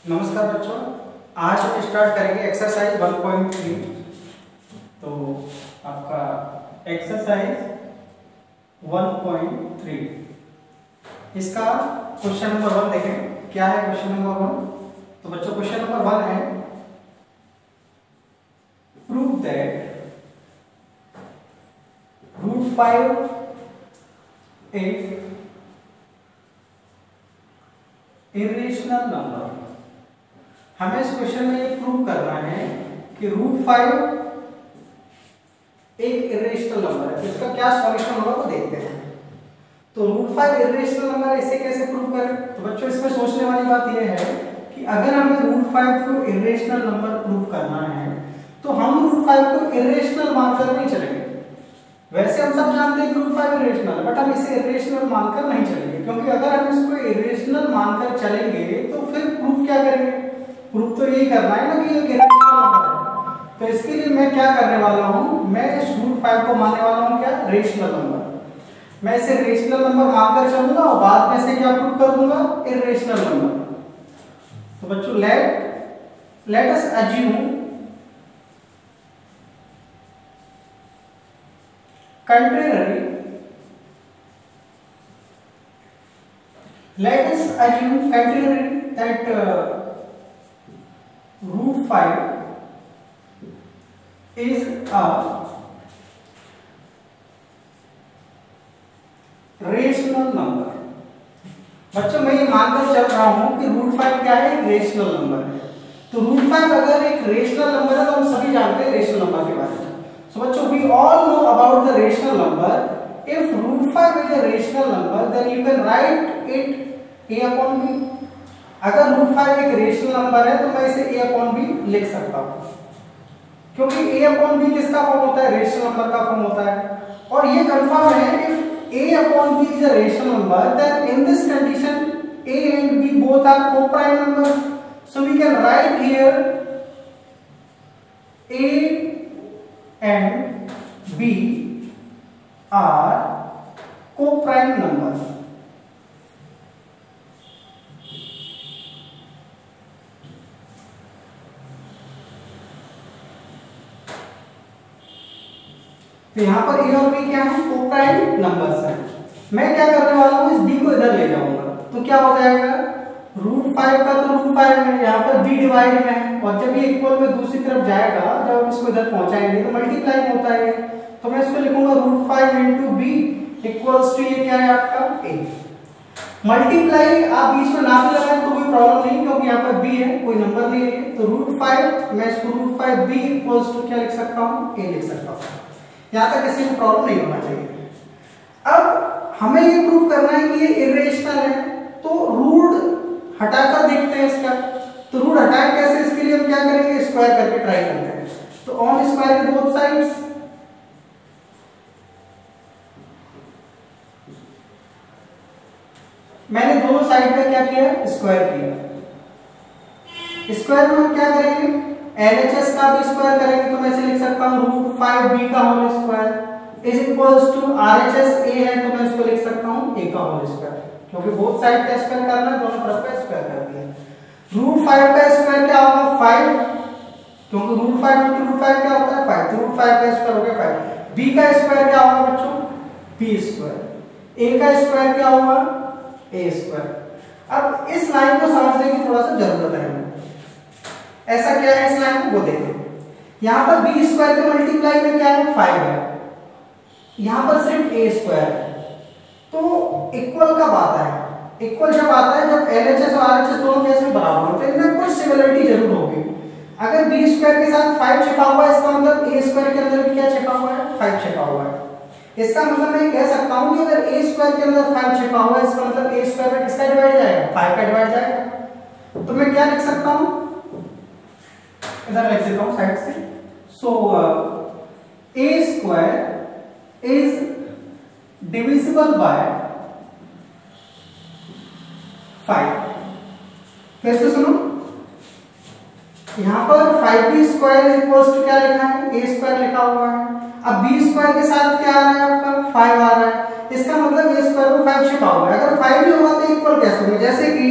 नमस्कार बच्चों, आज हम स्टार्ट करेंगे एक्सरसाइज 1.3। तो आपका एक्सरसाइज 1.3 इसका क्वेश्चन नंबर 1 देखें। क्या है क्वेश्चन नंबर 1? तो बच्चों क्वेश्चन नंबर 1 है प्रूव दैट √5 एक इरेशनल नंबर। हमें इस क्वेश्चन में ये प्रूव करना है कि √5 एक इरेशनल नंबर है। तो इसका क्या सॉल्यूशन होगा वो देखते हैं। तो √5 इरेशनल नंबर इसे कैसे प्रूव करें? तो बच्चों इसमें सोचने वाली बात यह है कि अगर हमें √5 को इरेशनल नंबर प्रूव करना है तो हम √5 को इरेशनल मानकर नहीं चलेंगे। वैसे हम सब जानते हैं कि √5 इरेशनल है, बट हम इसे इरेशनल मानकर नहीं चलेंगे, क्योंकि अगर हम इसको इरेशनल मानकर चलेंगे तो फिर प्रूफ क्या करेंगे? प्रूफ तो यही करना है ना कि ये इरेशनल नंबर है। तो इसके लिए मैं क्या करने वाला हूं, मैं इस √5 को मानने वाला हूं क्या? Rational number. मैं इसे रेशनल नंबर मानकर चलूंगा और बाद में इसे क्या प्रूव कर दूंगा? Irrational number. तो बच्चों late us assume contrary, let us assume contrary that √5 is a rational number. बच्चों मैं ये मानकर चल रहा हूं कि √5 क्या है? रेशनल नंबर है। तो √5 अगर एक रेशनल नंबर है तो हम सभी जानते हैं रेशनल नंबर के बारे में। So बच्चों we all know about the rational number. If √5 is a rational number, then you can write it a upon b. अगर √5 एक रेशनल नंबर है तो मैं इसे a upon b लिख सकता हूँ, क्योंकि a upon b किसका फॉर्म होता है? रेशनल नंबर का फॉर्म होता है। और ये कंफर्म है if a upon b is a rational number, then in this condition a and b both are co-prime numbers. So we can write here a and b are co-prime numbers. तो यहां पर a और b क्या है? Co-prime numbers हैं। मैं क्या करने वाला हूं, इस b को इधर ले जाऊंगा तो क्या हो जाएगा? √5 का तो √5 में, यहाँ पर b डिवाइड में है, और जब ये इक्वल में दूसरी तरफ जाएगा, जब हम इसको इधर पहुंचाएंगे तो मल्टीप्लाई होता है। तो मैं इसको लिखूंगा √5 into b इक्वल्स टू ये क्या है आपका? a। मल्टीप्लाई आप बीच में ना भी लगाएं तो कोई प्रॉब्लम नहीं, क्योंकि यहाँ पर b है, कोई नंबर नहीं है। तो √5 मैं इसको √5b इक्वल्स टू क्या लिख सकता हूँ? a लिख सकता हूँ। यहाँ तक किसी को प्रॉब्लम नहीं होना चाहिए। अब हमें ये प्रूव करना है कि ये इरेशनल है, तो रूट हटाकर देखते हैं इसका। तो रूट हटाएं कैसे? इसके लिए हम क्या करेंगे? स्क्वायर करके ट्राई करते हैं। तो ऑन स्क्वायर बोथ साइड्स, मैंने दोनों साइड का क्या किया? स्क्वायर किया। स्क्वायर में हम क्या करेंगे? LHS का भी स्क्वायर करेंगे। तो मैं इसे लिख सकता हूं √5b का whole square is equals to RHS a है, तो मैं इसको लिख सकता हूं a का होल स्क्वायर, क्योंकि बोथ साइड का स्क्वायर करना है, दोनों तरफ का स्क्वायर कर दिया। √5 का स्क्वायर क्या होगा? 5, क्योंकि √5 into √5 क्या होता है? 5। तो √5 का स्क्वायर हो गया 5। b का स्क्वायर क्या होगा बच्चों? b square. a का स्क्वायर क्या होगा? a square. अब इस लाइन को समझने की थोड़ा सा जरूरत है। ऐसा क्या है इस लाइन को, वो देखें। यहां पर b स्क्वायर के मल्टीप्लाई में क्या है? 5 है, यहां पर सिर्फ a स्क्वायर है। तो इक्वल कब आता है? इक्वल जब आता है जब LHS और RHS दोनों कैसे बराबर होते हैं, इनमें कुछ सिमिलरिटी जरूर होगी। अगर b स्क्वायर के साथ 5 छिपा हुआ है, इसका मतलब a स्क्वायर के अंदर भी क्या छिपा हुआ है? 5 छिपा हुआ है। इसका मतलब मैं कह सकता हूं कि अगर a स्क्वायर के अंदर 5 छिपा हुआ है, इसका मतलब a स्क्वायर में किसका डिवाइड जाएगा? 5 का डिवाइड जाएगा। तो मैं क्या लिख सकता हूं? इधर लिख देता हूं साइड से। सो a square is divisible by 5। फिर से सुनो, यहां पर 5b square is equals to क्या लिखा है? a स्क्वायर लिखा हुआ है। अब b स्क्वायर के साथ क्या आ रहा है आपका? 5 आ रहा है। इसका मतलब a स्क्वायर में 5 छिपा हुआ है। अगर 5 नहीं होगा तो इक्वल कैसे होगा? जैसे कि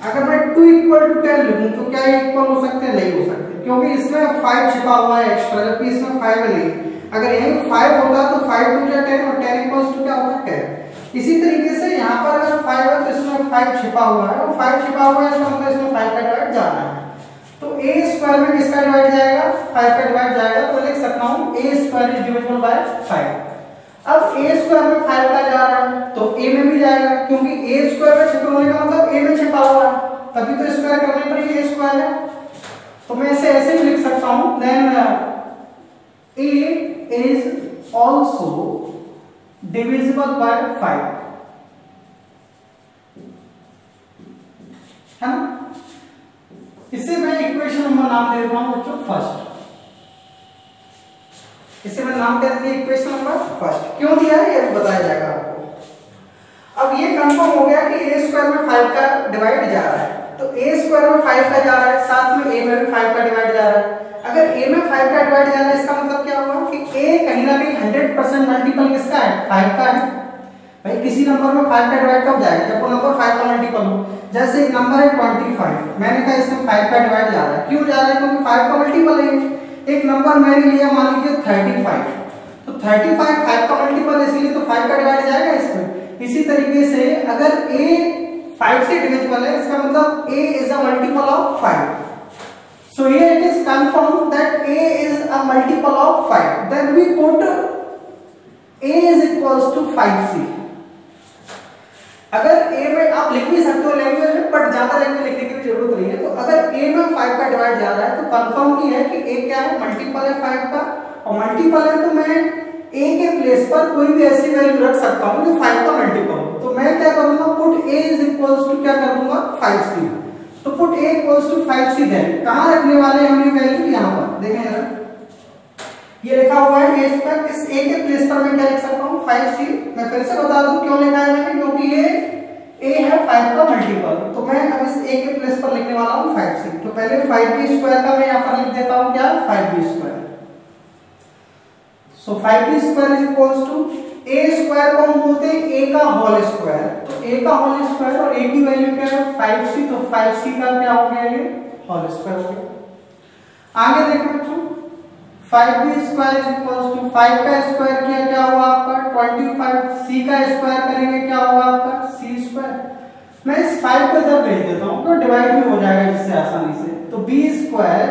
अगर मैं 2 2 इक्वल टू 10 लिखूं तो क्या ये इक्वल हो सकते हैं? नहीं हो सकते, क्योंकि इसमें 5 छिपा हुआ है एक्स्ट्रा, जबकि इसमें 5 नहीं। अगर यहीं 5 होता तो 5 2 जा 10 और 10 इक्वल्स टू क्या होता है 10। इसी तरीके से यहाँ पर अगर 5 है तो इसमें 5 छिपा हुआ है, और 5 छिपा हुआ है इसका मतलब इसमें 5 का डिवाइड जाना है। तो a स्क्वायर में किसका डिवाइड जाएगा? 5 का डिवाइड जाएगा, तो लिख सकता हूँ a square is divisible by 5। अब a स्क्वायर में 5 का जा रहा है तो a में भी जाएगा, क्योंकि a स्क्वायर में छिपा होने का मतलब a में छिपा हुआ है, तभी तो स्क्वायर करने पर ये a स्क्वायर है। तो मैं इसे ऐसे ही लिख सकता हूँ, then a is also divisible by 5, है ना। इसे मैं इक्वेशन नंबर नाम दे देता हूं बच्चों फर्स्ट। इसे मैं नाम दे देती हूं इक्वेशन नंबर फर्स्ट। क्यों दिया है ये बताया जाएगा आपको। अब ये कंफर्म हो गया कि a स्क्वायर में 5 का डिवाइड जा रहा है, तो a स्क्वायर में 5 का जा रहा है, साथ में a में भी 5 का डिवाइड जा रहा है। अगर a में 5 का डिवाइड जा रहा है, इसका मतलब क्या हुआ कि a कहीं ना कहीं 100% मल्टीपल किसका है? 5 का है। भाई किसी नंबर में 5 का डिवाइड कब जाएगा? जब वो नंबर 5 का मल्टीपल हो। जैसे एक नंबर है 25, मैंने कहा इसमें 5 का डिवाइड जा रहा है। क्यों जा रहा है? क्योंकि 5 का मल्टीपल है। एक नंबर मैंने लिया मान लीजिए 35, तो 35 5 का मल्टीपल है, इसीलिए तो 5 का डिवाइड जाएगा इसमें। इसी तरीके से अगर a 5 से डिविजिबल है, इसका मतलब a is a multiple of 5। So here it is confirmed that a is a multiple of 5. Then we put a is equals to 5c. अगर a में आप लिख भी सकते हो लैंग्वेज में, बट ज्यादा लैंग्वेज लिखने की भी जरूरत नहीं है। तो अगर a में 5 का डिवाइड जा रहा है तो कंफर्म ही है कि a क्या है? मल्टीपल है 5 का, और मल्टीपल है तो मैं a के प्लेस पर कोई भी ऐसी वैल्यू रख सकता हूं जो 5 का मल्टीपल हो। तो मैं क्या करूंगा? Put a is equals to क्या कर दूंगा? 5c। तो put a equals to 5c। Then कहां रखने वाले हैं हम ये वैल्यू? यहां पर देखें जरा, ये लिखा हुआ है a स्क्वायर, इस a के प्लेस पर मैं क्या लिख सकता हूं? 5c। मैं फिर से बता दूं क्यों लिखा है मैंने, क्योंकि ये a है 5 का मल्टीपल। तो मैं अब इस a के प्लेस पर लिखने वाला हूं 5c। तो पहले 5b स्क्वायर का मैं यहां पर लिख देता हूं क्या? 5b square. So 5b square is equals to a square को हम बोलते हैं a का होल स्क्वायर। तो a का होल स्क्वायर और a की वैल्यू क्या है? 5c। तो 5c का क्या हो गया? ये होल स्क्वायर हो गया। आगे देखो बच्चों, 5b square is equals to 5 का स्क्वायर किया क्या हुआ आपका? 25। c का स्क्वायर करेंगे क्या होगा आपका? c square. मैं इस 5 को इधर भेज देता हूं तो डिवाइड भी हो जाएगा इससे आसानी से। तो b square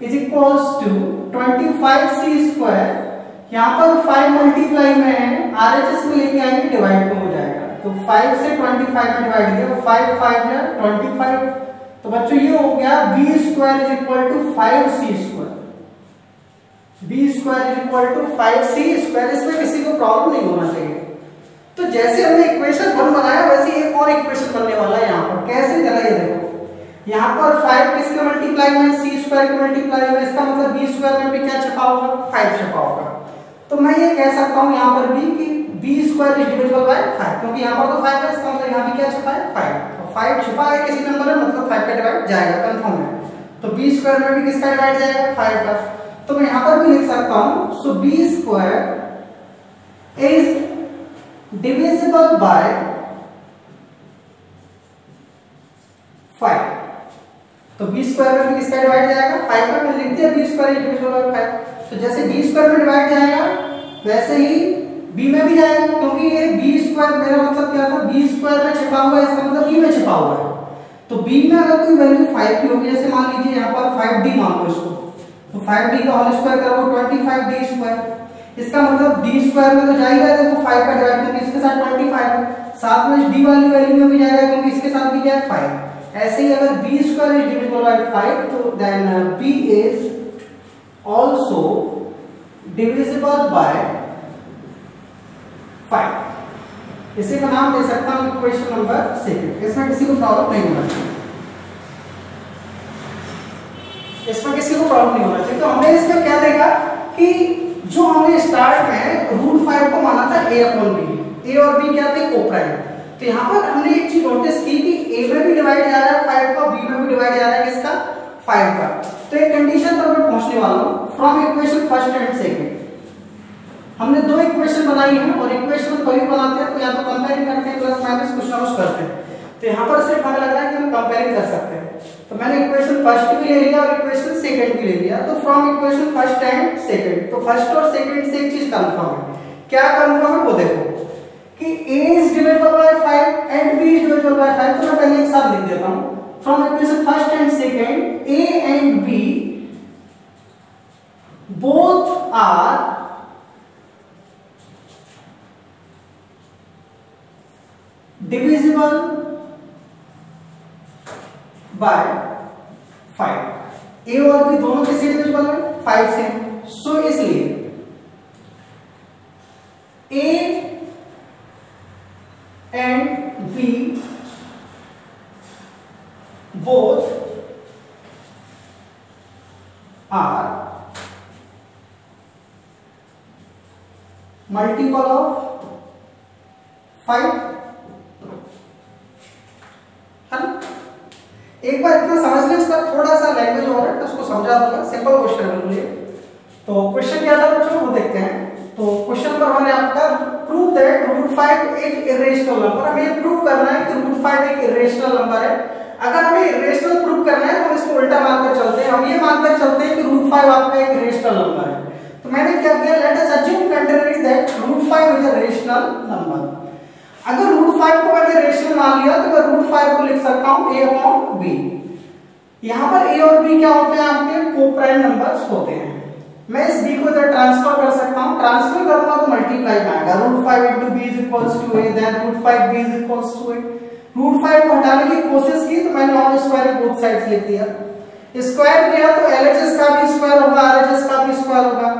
is equals to 25c square. यहां पर 5 मल्टीप्लाई में है, आरएचएस में लेके आएंगे डिवाइड में हो जाएगा। तो 5 से 25 में डिवाइड किया, 5 5 है 25। तो बच्चों ये हो गया b square is equal to 5c square. b square is equal to 5c square. इसमें किसी को प्रॉब्लम नहीं होना चाहिए। तो जैसे हमने इक्वेशन 1 बनाया वैसे एक और इक्वेशन बनने वाला है यहाँ पर। कैसे? जरा ये देखो, यहाँ पर 5 किसके मल्टीप्लाई में? c स्क्वायर के मल्टीप्लाई में। इसका मतलब b स्क्वायर में भी क्या छपा होगा? 5 छपा होगा। तो मैं ये कह सकता हूँ यहाँ पर भी कि b square is divisible by 5, क्योंकि यहाँ पर तो 5 है, इसका मतलब यहाँ भी क्या छपा है? 5। तो 5 छपा है किसी नंबर में, मतलब 5 का डिवाइड जाएगा, कंफर्म है। तो b स्क्वायर में भी किसका डिवाइड जाएगा? 5 का। तो मैं यहाँ पर भी लिख सकता हूँ, सो b square is divisible by 5। तो b स्क्वायर में भी किसका डिवाइड जाएगा? 5 का। मैं लिख दिया b square is divisible by 5। तो जैसे b स्क्वायर में डिवाइड जाएगा वैसे ही b में भी जाएगा, क्योंकि ये b स्क्वायर मेरा मतलब क्या था? b स्क्वायर में छिपा हुआ है, इसका मतलब b में छिपा हुआ है। तो b में अगर कोई वैल्यू 5 की होगी, जैसे मान लीजिए यहाँ पर 5d मान लो इसको, तो 5d का होल स्क्वायर करो 25d स्क्वायर। इसका मतलब d स्क्वायर में तो जाएगा, देखो 5 का डिवाइड, क्योंकि इसके साथ 25 साथ में d वाली वैल्यू में भी जाएगा, क्योंकि इसके साथ भी क्या है? 5। ऐसे ही अगर b square is divisible by 5, तो then b is also divisible by 5। इसे मैं नाम दे सकता हूं इक्वेशन नंबर 2। इसमें किसी को प्रॉब्लम नहीं होना चाहिए, इसमें किसी को प्रॉब्लम नहीं होना चाहिए। तो हमने इसमें क्या देखा कि जो हमने स्टार्ट में रूट 5 को माना था a/b, a और b क्या थे? कोप्राइम। तो यहाँ पर हमने एक चीज नोटिस की कि a में भी डिवाइड जा रहा है 5 का, b में भी डिवाइड जा रहा है किसका? 5 का। तो एक कंडीशन पर मैं पहुंचने वाला हूं from equation first and second. हमने 2 इक्वेशन बनाई है, और इक्वेशन कोई भी बनाते हैं तो या तो कंपेयर करते हैं प्लस माइनस कुछ ना कुछ करते हैं। तो यहाँ पर सिर्फ हमें लग रहा है कि हम कंपेयरिंग कर सकते हैं। तो मैंने इक्वेशन फर्स्ट भी ले लिया और इक्वेशन सेकंड भी ले लिया। तो from equation first and second, तो फर्स्ट और सेकंड से एक चीज कंफर्म है। क्या कंफर्म है वो देखो कि a is divisible by 5 and b is divisible by 5। तो मैं पहले एक साथ लिख देता हूं। From equation first and second a and b both are divisible by 5। a और b दोनों किससे डिविजिबल है? 5 से। सो इसलिए a and b both are multiple of 5, है ना? एक बार इतना समझ लें, इसका थोड़ा सा लैंग्वेज और है तो उसको समझा दूंगा। सिंपल क्वेश्चन है बिल्कुल। तो क्वेश्चन क्या था बच्चों वो देखते हैं। तो क्वेश्चन नंबर 1 है आपका, prove that √5 is irrational number. हमें ये प्रूव करना है कि √5 एक इरेशनल नंबर है। अगर हमें इरेशनल प्रूव करना है तो हम इसको उल्टा मानकर चलते हैं। हम ये मानकर चलते हैं कि √5 आपका एक इरेशनल नंबर है। तो मैंने क्या किया, let us assume contrary that √5 is a rational number. अगर √5 को मैंने रेशनल मान लिया तो मैं √5 को लिख सकता हूं a/b। यहां पर a और b क्या होते हैं? आपके कोप्राइम नंबर्स होते हैं। मैं इस b को इधर ट्रांसफर कर सकता हूं। ट्रांसफर करूंगा तो मल्टीप्लाई में आएगा। √5 * b = a, then √5b = a। √5 को हटाने की कोशिश की तो मैंने ऑन स्क्वायर बोथ साइड्स लिख दिया। स्क्वायर किया तो LHS का भी स्क्वायर होगा, RHS का भी स्क्वायर होगा।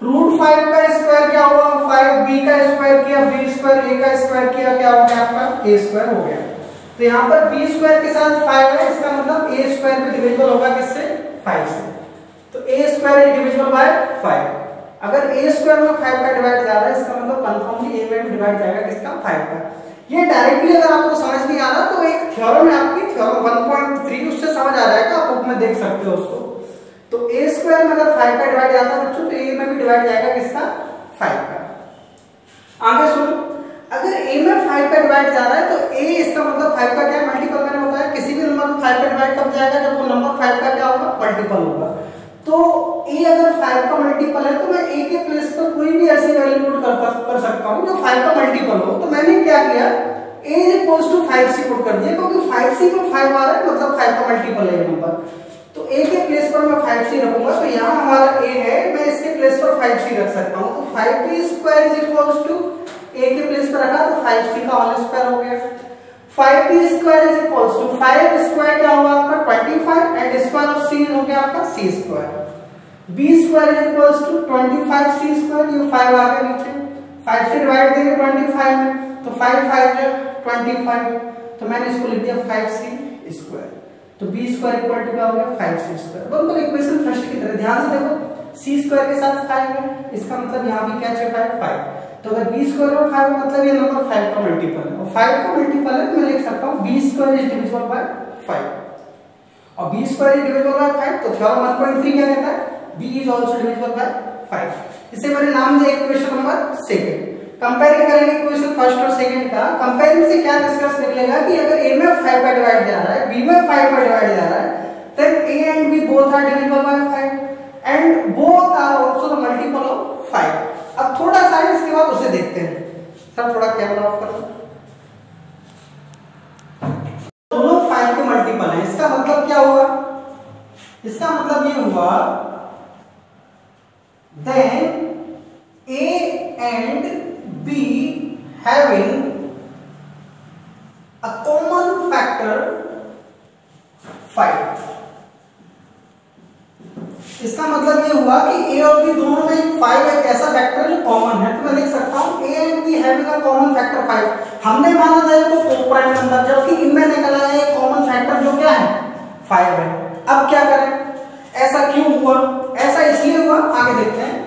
√5 का स्क्वायर क्या हुआ? 5b का स्क्वायर किया, b² a का स्क्वायर किया, क्या हो गया आपका? a² हो गया। तो यहाँ पर b² के साथ 5 है, इसका मतलब a² भी डिविजिबल होगा किससे? 5 से। तो a² इज डिविजिबल बाय 5। अगर a² में 5 का डिवाइड जा रहा है, इसका मतलब कंफर्मली a में भी डिवाइड जाएगा किसका? 5 का। ये डायरेक्टली अगर आपको समझ नहीं आ रहा तो एक थ्योरम है आपकी, थ्योरम 1.3, उससे समझ आ जाएगा। आप बुक में देख सकते हो उसको। तो a² में अगर 5 का डिवाइड जाता है बच्चों तो a में भी डिवाइड जाएगा किसका? 5 का। आगे सुनो, अगर a में 5 का डिवाइड जा रहा है तो a इसका मतलब 5 का क्या है? मल्टीपल। मैंने बताया किसी भी नंबर में 5 का डिवाइड कब जाएगा? जब वो नंबर 5 का क्या होगा? मल्टीपल होगा। तो a अगर 5 का मल्टीपल है तो मैं a के प्लेस पर कोई भी ऐसी वैल्यू पुट कर सकता हूं जो 5 का मल्टीपल हो। तो मैंने क्या किया, a = 5c पुट कर दिया, क्योंकि 5c में 5 आ रहा है मतलब 5 का मल्टीपल है ये नंबर। तो a के प्लेस पर मैं 5c रखूंगा। तो यहाँ हमारा a है, मैं इसके प्लेस पर 5c रख सकता हूँ। तो 5b² a के प्लेस पर रखा तो 5c का होल स्क्वायर हो गया। 5b² 5 क्या होगा आपका? 25 एंड स्क्वायर ऑफ c हो गया आपका c²। b² 25c², ये 5 आ गया नीचे। 5 से डिवाइड देंगे 25 में, तो 5 5 है 25। तो मैंने इसको लिख दिया 5c²। तो b² क्या हो गया? 5c²। बिल्कुल इक्वेशन फर्स्ट की तरह। ध्यान से देखो, c² के साथ 5 है, इसका मतलब यहाँ भी क्या है? 5। तो अगर b² और 5 मतलब ये नंबर 5 का मल्टीपल है, और 5 का मल्टीपल है तो मैं लिख सकता हूँ b² इज डिविजिबल बाय 5। और b² इज डिविजिबल बाय 5, तो थ्योरम 1.3 क्या कहता है? b is also divisible by 5। इसे मैंने नाम दिया इक्वेशन नंबर 2। कंपेयरिंग करेंगे इक्वेशन फर्स्ट और सेकंड का। कंपेयरिंग से क्या डिस्कस निकलेगा कि अगर a में 5 का डिवाइड जा रहा है, b में 5 का डिवाइड जा रहा है, then a and b both are divisible by 5 and both are also the multiple of 5। अब थोड़ा सा इसके बाद उसे देखते हैं। सर थोड़ा कैमरा ऑफ कर दो। दोनों 5 के मल्टीपल हैं, इसका मतलब क्या हुआ? इसका मतलब ये हुआ then a and b having a common factor 5। इसका मतलब ये हुआ कि a और b दोनों में 5 एक ऐसा फैक्टर जो कॉमन है। तो मैं लिख सकता हूं a and b having a common factor 5। हमने माना था इसको कोप्राइम नंबर, जबकि इनमें निकल आया एक कॉमन फैक्टर जो क्या है? 5 है। अब क्या करें? ऐसा क्यों हुआ? ऐसा इसलिए हुआ, आगे देखते हैं।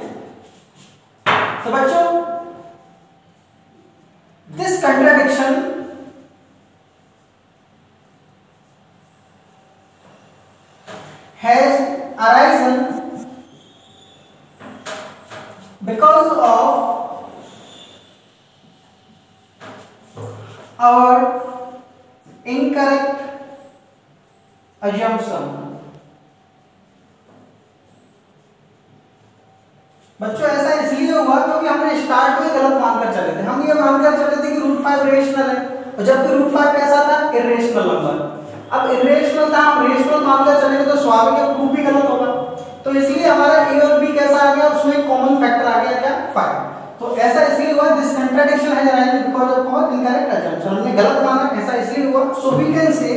तो बच्चों, this contradiction has arisen because of our incorrect assumption। बच्चों ऐसा इसलिए हुआ क्योंकि हमने स्टार्ट में गलत मानकर चले थे। हम ये मानकर चले थे कि √5 रेशनल है, और जबकि √5 कैसा था, इरेशनल नंबर। अब इरेशनल था, हम रेशनल मानकर चलेंगे तो स्वाभाविक है प्रूफ भी गलत होगा। तो इसलिए हमारा ए और बी कैसा आ गया, उसमें कॉमन फैक्टर आ गया क्या, 5। तो ऐसा इसलिए हुआ, दिस कंट्राडिक्शन है arise because of our incorrect assumption. हमने गलत माना, ऐसा इसलिए हुआ। So we can say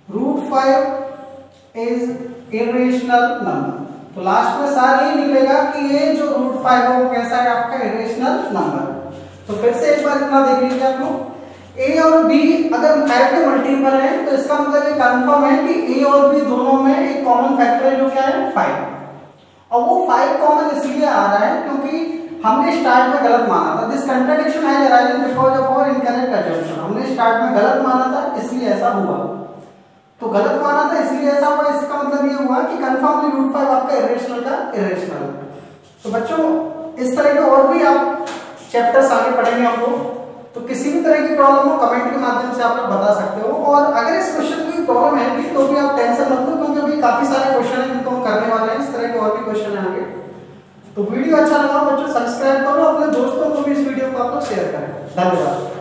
√5 is irrational number. तो लास्ट में सार ये निकलेगा कि ये जो √5 है वो कैसा है, आपका इरेशनल नंबर। तो फिर से एक बार इतना देख लीजिए आप लोग, ए और बी अगर 5 के मल्टीपल है तो इसका मतलब ये कंफर्म है कि ए और बी दोनों में एक कॉमन फैक्टर है जो क्या है, 5। और वो 5 कॉमन इसलिए आ रहा है क्योंकि हमने स्टार्ट में गलत माना था। दिस कंट्राडिक्शन है arising because of our incorrect assumption. हमने स्टार्ट में गलत माना था इसलिए ऐसा हुआ। तो गलत माना था इसलिए ऐसा हुआ, इसका मतलब ये हुआ कि कंफर्मली √5 आपका इरेशनल का इरेशनल है। तो बच्चों इस तरह के और भी आप चैप्टर्स आगे पढ़ेंगे हम लोग। तो किसी भी तरह की प्रॉब्लम हो कमेंट के माध्यम से आप लोग बता सकते हो। और अगर इस क्वेश्चन की प्रॉब्लम है भी तो भी आप टेंशन मत लो, क्योंकि अभी काफी सारे क्वेश्चन हैं जिनको हम करने वाले हैं। इस तरह के और भी क्वेश्चन हैं आगे। तो वीडियो अच्छा लगा बच्चों सब्सक्राइब करो, अपने दोस्तों को भी इस वीडियो को आप लोग शेयर करें। धन्यवाद।